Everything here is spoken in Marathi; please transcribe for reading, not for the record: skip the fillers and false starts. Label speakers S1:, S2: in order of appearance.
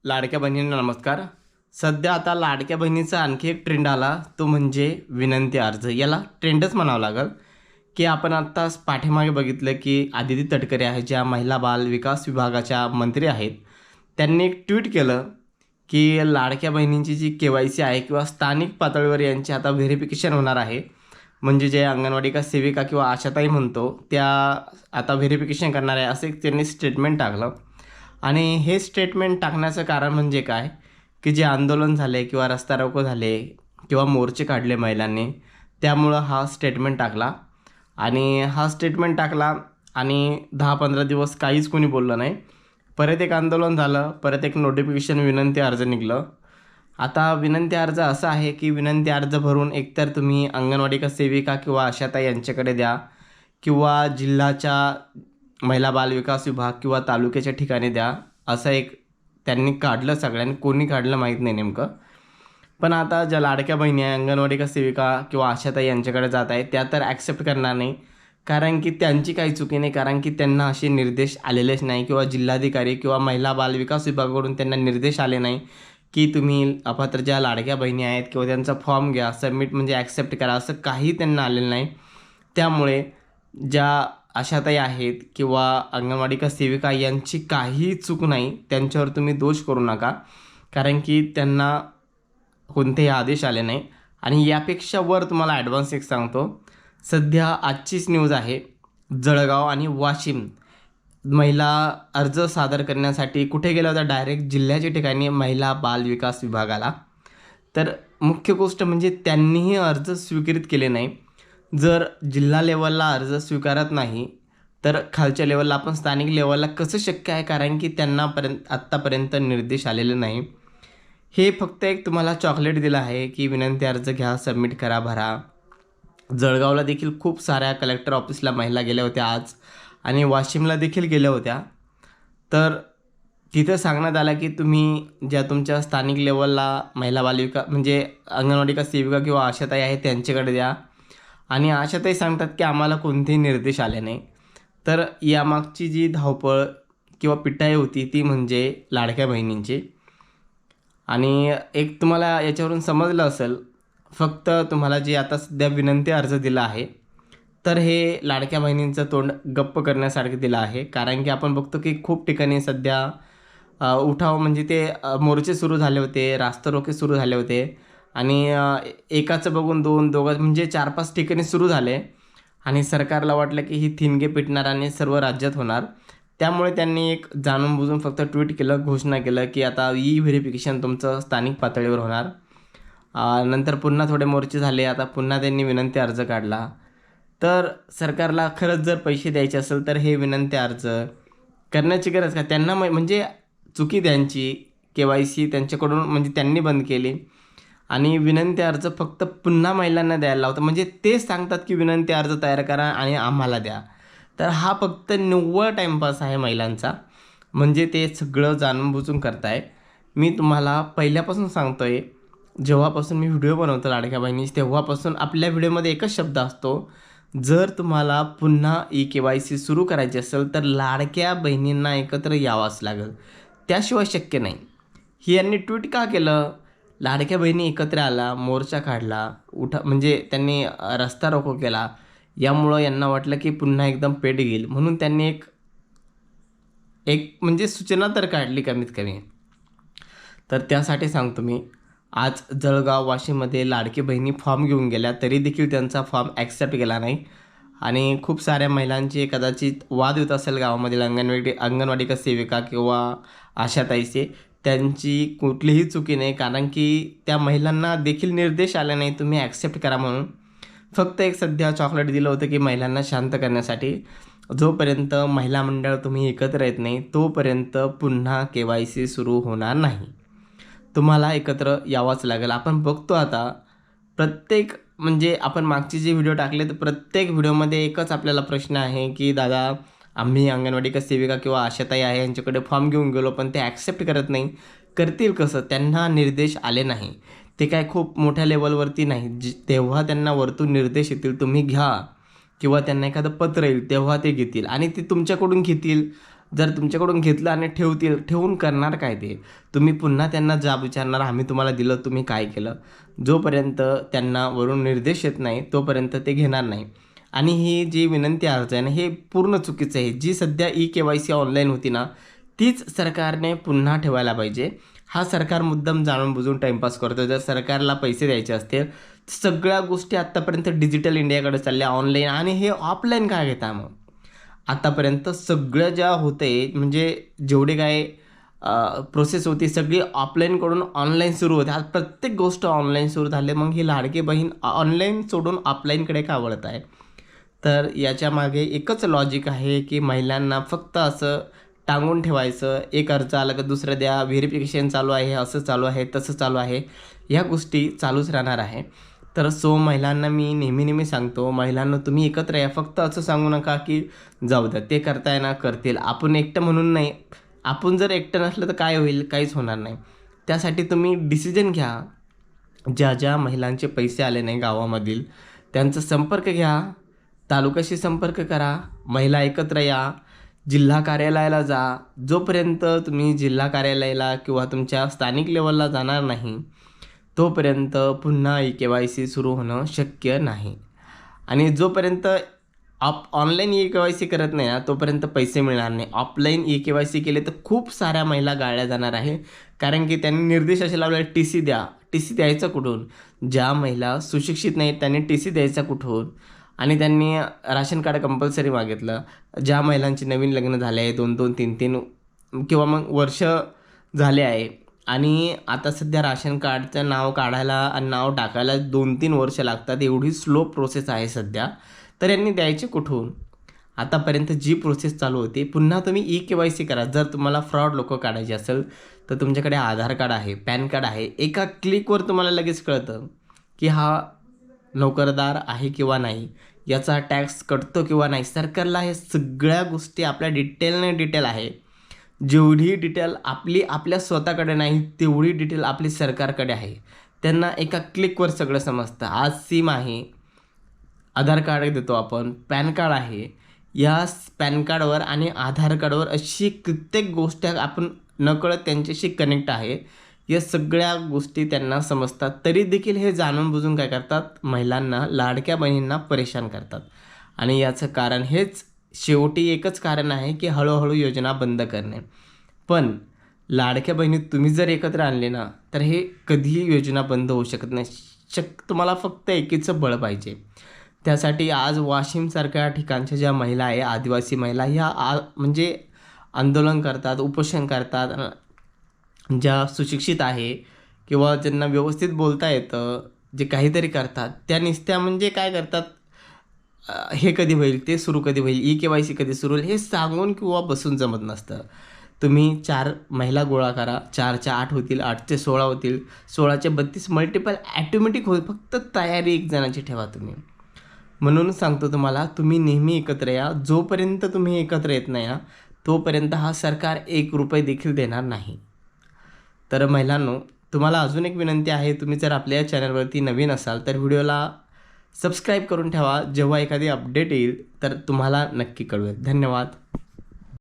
S1: लाडक्या बहिणींना नमस्कार. सध्या आता लाडक्या बहिणीचा आणखी एक ट्रेंड आला, तो म्हणजे विनंती अर्ज. याला ट्रेंडच म्हणावं लागेल, की आपण आत्ताच पाठीमागे बघितलं, की आदिती तटकरे आहेत, ज्या महिला बाल विकास विभागाच्या मंत्री आहेत. त्यांनी एक ट्विट केलं, की लाडक्या बहिणींची जी के-वाय-सी आहे किंवा स्थानिक पातळीवर यांची आता व्हेरिफिकेशन होणार आहे. म्हणजे जे अंगणवाडी का सेविका किंवा आशाताई म्हणतो, त्या आता व्हेरिफिकेशन करणार आहे, असं एक त्यांनी स्टेटमेंट टाकलं. आणि हे स्टेटमेंट टाकण्याचं कारण म्हणजे काय, की जे आंदोलन झाले किंवा रस्ता रोको झाले किंवा मोर्चे काढले महिलांनी, त्यामुळं हा स्टेटमेंट टाकला. आणि हा स्टेटमेंट टाकला आणि 10-15 दिवस काहीच कोणी बोललं नाही. परत एक आंदोलन झालं, परत एक नोटिफिकेशन विनंती अर्ज निघालं. आता विनंती अर्ज असा आहे, की विनंती अर्ज भरून एकतर तुम्ही अंगणवाडी का सेविका किंवा आशाताई यांच्याकडे द्या किंवा जिल्ह्याच्या महिला बाल विकास विभाग किंवा तालुक्याच्या ठिकाणी द्या. असं एक त्यांनी काढलं, सगळ्यांनी कोणी काढलं माहीत नाही नेमकं. पण आता ज्या लाडक्या बहिणी आहे, अंगणवाडी का सेविका किंवा आशाताई यांच्याकडे जात आहेत, त्या तर ॲक्सेप्ट करणार नाही. कारण की त्यांची काही चुकी नाही, कारण की त्यांना असे निर्देश आलेलेच नाही किंवा जिल्हाधिकारी किंवा महिला बाल विकास विभागाकडून त्यांना निर्देश आले नाही, की तुम्ही अपात्र ज्या लाडक्या बहिणी आहेत किंवा त्यांचा फॉर्म घ्या, सबमिट म्हणजे ॲक्सेप्ट करा, असं काही त्यांना आलेलं नाही. त्यामुळे ज्या आशाताई आहेत किंवा अंगणवाडी का सेविका यांची काहीही चूक नाही, त्यांच्यावर तुम्ही दोष करू नका. कारण की त्यांना कोणतेही आदेश आले नाही. आणि यापेक्षा वर तुम्हाला ॲडव्हान्स एक सांगतो. सध्या आजचीच न्यूज आहे, जळगाव आणि वाशिम महिला अर्ज सादर करण्यासाठी कुठे गेल्या होत्या, डायरेक्ट जिल्ह्याच्या ठिकाणी महिला बाल विकास विभागाला. तर मुख्य गोष्ट म्हणजे त्यांनीही अर्ज स्वीकृत केले नाही. जर जिल्हा लेवलला अर्ज स्वीकारत नाही, तर खालच्या लेवलला आपण स्थानिक लेवलला कसं शक्य आहे, कारण की त्यांना आत्तापर्यंत निर्देश आलेले नाही. हे फक्त एक तुम्हाला चॉकलेट दिलं आहे, की विनंती अर्ज घ्या, सबमिट करा, भरा. जळगावला देखील खूप साऱ्या कलेक्टर ऑफिसला महिला गेल्या होत्या आज आणि वाशिमला देखील गेल्या होत्या. तर तिथं सांगण्यात आलं, की तुम्ही ज्या तुमच्या स्थानिक लेवलला महिला बालविका म्हणजे अंगणवाडी का सेविका किंवा आशाताई आहेत त्यांच्याकडे द्या. आणि आशाताई सांगतात, की आम्हाला कोणतेही निर्देश आले नाही. तर यामागची जी धावपळ किंवा पिटाई होती ती म्हणजे लाडक्या बहिणींची. आणि एक तुम्हाला याच्यावरून समजलं असेल, फक्त तुम्हाला जी आता सध्या विनंती अर्ज दिला आहे, तर हे लाडक्या बहिणींचं तोंड गप्प करण्यासारखं दिलं आहे. कारण की आपण बघतो, की खूप ठिकाणी सध्या उठाव म्हणजे ते मोर्चे सुरू झाले होते, रास्तारोके सुरू झाले होते. आणि एकाचं बघून दोघं म्हणजे 4-5 ठिकाणी सुरू झाले. आणि सरकारला वाटलं, की ही ठिणगे पिटणार आणि सर्व राज्यात होणार. त्यामुळे त्यांनी एक जाणून-बुजून फक्त ट्विट केलं, घोषणा केलं, की आता व्हेरिफिकेशन तुमचं स्थानिक पातळीवर होणार. नंतर पुन्हा थोडे मोर्चे झाले, आता पुन्हा त्यांनी विनंती अर्ज काढला. तर सरकारला खरंच जर पैसे द्यायचे असेल, तर हे विनंती अर्ज करण्याची गरज का? त्यांना म्हणजे चुकी त्यांची, के-वाय-सी त्यांच्याकडून म्हणजे त्यांनी बंद केली. आणि विनंती अर्ज फक्त पुन्हा महिलांना द्यायला लावतं. म्हणजे तेच सांगतात, की विनंती अर्ज तयार करा आणि आम्हाला द्या. तर हा फक्त निव्वळ टाईमपास आहे महिलांचा. म्हणजे ते सगळं जाणून-बुजून करताय. मी तुम्हाला पहिल्यापासून सांगतोय, जेव्हापासून मी व्हिडिओ बनवतो लाडक्या बहिणीची, तेव्हापासून आपल्या व्हिडिओमध्ये एकच शब्द असतो, जर तुम्हाला पुन्हा के-वाय-सी सुरू करायची असेल, तर लाडक्या बहिणींना एकत्र यावंच लागेल, त्याशिवाय शक्य नाही. ही यांनी ट्विट का केलं? लाडक्या बहिणी एकत्र आला, मोर्चा काढला, म्हणजे त्यांनी रस्ता रोको केला. यामुळं यांना वाटलं, की पुन्हा एकदम पेट घेईल, म्हणून त्यांनी एक एक म्हणजे सूचना तर काढली कमीत कमी. तर त्यासाठी सांगतो मी, आज जळगाव, वाशिममध्ये लाडकी बहिणी फॉर्म घेऊन गेल्या, तरी देखील त्यांचा फॉर्म ॲक्सेप्ट केला नाही. आणि खूप साऱ्या महिलांचे कदाचित वाद होत असेल गावामधील अंगणवाडी का सेविका किंवा आशाताईचे. त्यांची कुठलीही चुकी नाही, कारण की त्या महिलांना देखील निर्देश आले नाही तुम्ही ॲक्सेप्ट करा म्हणून. फक्त एक सध्या चॉकलेट दिलं होतं, की महिलांना शांत करण्यासाठी. जोपर्यंत महिला मंडळ तुम्ही एकत्र येत नाही, तोपर्यंत पुन्हा के-वाय-सी सुरू होणार नाही. तुम्हाला एकत्र यावंच लागेल. आपण बघतो आता प्रत्येक म्हणजे आपण मागचे जे व्हिडिओ टाकले, तर प्रत्येक व्हिडिओमध्ये एकच आपल्याला प्रश्न आहे, की दादा आम्ही अंगणवाडी का सेविका किंवा आशाताई आहे यांच्याकडे फॉर्म घेऊन गेलो, पण ते ॲक्सेप्ट करत नाही. करतील कसं? त्यांना निर्देश आले नाही. ते काय खूप मोठ्या लेवलवरती नाही. तेव्हा त्यांना वरतून निर्देश येतील, तुम्ही घ्या, किंवा त्यांना एखादं पत्र येईल, तेव्हा ते घेतील आणि ते तुमच्याकडून घेतील. जर तुमच्याकडून घेतलं आणि ठेवून करणार काय ते? तुम्ही पुन्हा त्यांना जाब विचारणार, आम्ही तुम्हाला दिलं, तुम्ही काय केलं? जोपर्यंत त्यांना वरून निर्देश येत नाही तोपर्यंत ते घेणार नाही. आणि ही जी विनंती अर्ज आहे ना, हे पूर्ण चुकीचं आहे. जी सध्या KYC ऑनलाईन होती ना, तीच सरकारने पुन्हा ठेवायला पाहिजे. हा सरकार मुद्दाम जाणून बुजून टाईमपास करतो. जर सरकारला पैसे द्यायचे असतील, सगळ्या गोष्टी आत्तापर्यंत डिजिटल इंडियाकडे चालल्या, ऑनलाईन, आणि हे ऑफलाईन काय घेता मग? आतापर्यंत सगळं ज्या होते म्हणजे जेवढे काय प्रोसेस होती सगळी ऑफलाईनकडून ऑनलाईन सुरू होते. आज प्रत्येक गोष्ट ऑनलाईन सुरू झाली. मग ही लाडकी बहीण ऑनलाईन सोडून ऑफलाईनकडे का वळत आहे? तर याच्यामागे एकच लॉजिक आहे की महिलांना फक्त असं टांगून ठेवायचं. एक अर्ज आला का दुसरं द्या, व्हेरिफिकेशन चालू आहे, असं चालू आहे, तसं चालू आहे, ह्या गोष्टी चालूच राहणार आहे. तर महिलांना मी नेहमी सांगतो, महिलांना तुम्ही एकत्र या. फक्त असं सांगू नका की जाऊ द्या, ते करताय ना करतील, आपण एकटं म्हणून नाही. आपण जर एकटं नसलं तर काय होईल? काहीच होणार नाही. त्यासाठी तुम्ही डिसिजन घ्या. ज्या महिलांचे पैसे आले नाही गावामधील त्यांचा संपर्क घ्या, तालुक्याशी संपर्क करा, महिला एकत्र या, जिल्हा कार्यालयाला जा. जोपर्यंत तुम्ही जिल्हा कार्यालयाला किंवा तुमच्या स्थानिक लेवलला जाणार नाही तोपर्यंत पुन्हा KYC सुरू होणं शक्य नाही. आणि जोपर्यंत ऑनलाईन KYC करत नाही ना तोपर्यंत पैसे मिळणार नाही. ऑफलाईन KYC केले तर खूप साऱ्या महिला गाळल्या जाणार आहे. कारण की त्यांनी निर्देश असे लावले, TC द्या. TC द्यायचं कुठून? ज्या महिला सुशिक्षित नाहीत त्यांनी TC द्यायचा कुठून? आणि त्यांनी राशन कार्ड कंपल्सरी मागितलं. ज्या महिलांचे नवीन लग्न झाले आहे, 2-2, 3-3 किंवा मग वर्ष झाले आहे आणि आता सध्या राशन कार्डचं नाव काढायला आणि नाव टाकायला 2-3 वर्ष लागतात. एवढी स्लो प्रोसेस आहे सध्या. तर यांनी द्यायचे कुठून? आतापर्यंत जी प्रोसेस चालू होती, पुन्हा तुम्ही KYC करा. जर तुम्हाला फ्रॉड लोक काढायचे असेल तर तुमच्याकडे आधार कार्ड आहे, पॅन कार्ड आहे. एका क्लिकवर तुम्हाला लगेच कळतं की हा नोकरदार आहे किंवा नाही, याचा टॅक्स कटतो किंवा नाही. सरकारला हे सगळ्या गोष्टी आपल्या डिटेल आहे. जेवढी डिटेल आपल्या स्वतःकडे नाही तेवढी डिटेल आपली सरकारकडे आहे. त्यांना एका क्लिकवर सगळं समजतं. आज सिम आहे, आधार कार्ड देतो आपण, पॅन कार्ड आहे. या पॅन कार्डवर आणि आधार कार्डवर अशी कित्येक गोष्टी आपण नकळत त्यांच्याशी कनेक्ट आहे. या सगळ्या गोष्टी त्यांना समजतात. तरी देखील हे जाणून बुजून काय करतात? महिलांना, लाडक्या बहिणींना परेशान करतात. आणि याचं कारण हेच शेवटी एकच कारण आहे की हळूहळू योजना बंद करणे. पण लाडक्या बहिणी तुम्ही जर एकत्र आणले ना तर हे कधीही योजना बंद होऊ शकत नाही. तुम्हाला फक्त एकीचं बळ पाहिजे. त्यासाठी आज वाशिमसारख्या ठिकाणच्या ज्या महिला आहे, आदिवासी महिला, ह्या म्हणजे आंदोलन करतात, उपोषण करतात. ज्या सुशिक्षित आहे किंवा ज्यांना व्यवस्थित बोलता येतं, जे काहीतरी करतात, त्या नुसत्या म्हणजे काय करतात, हे कधी होईल, ते सुरू कधी होईल, KYC कधी सुरू होईल, हे सांगून किंवा बसून जमत नसतं. तुम्ही 4 महिला गोळा करा, 4च्या 8 होतील, 8चे 16 होतील, 16चे 32, मल्टिपल ॲटोमॅटिक होईल. फक्त तयारी एक जणाची ठेवा तुम्ही. म्हणून सांगतो तुम्हाला, तुम्ही नेहमी एकत्र या. जोपर्यंत तुम्ही एकत्र येत नाही ना तोपर्यंत हा सरकार ₹1 देखील देणार नाही. तर महिलांनो, तुम्हाला अजून एक विनंती आहे, तुम्ही जर आपल्या चॅनलवरती नवीन असाल तर व्हिडिओला सबस्क्राईब करून ठेवा. जेव्हा एखादी अपडेट येईल तर तुम्हाला नक्की कळवेल. धन्यवाद.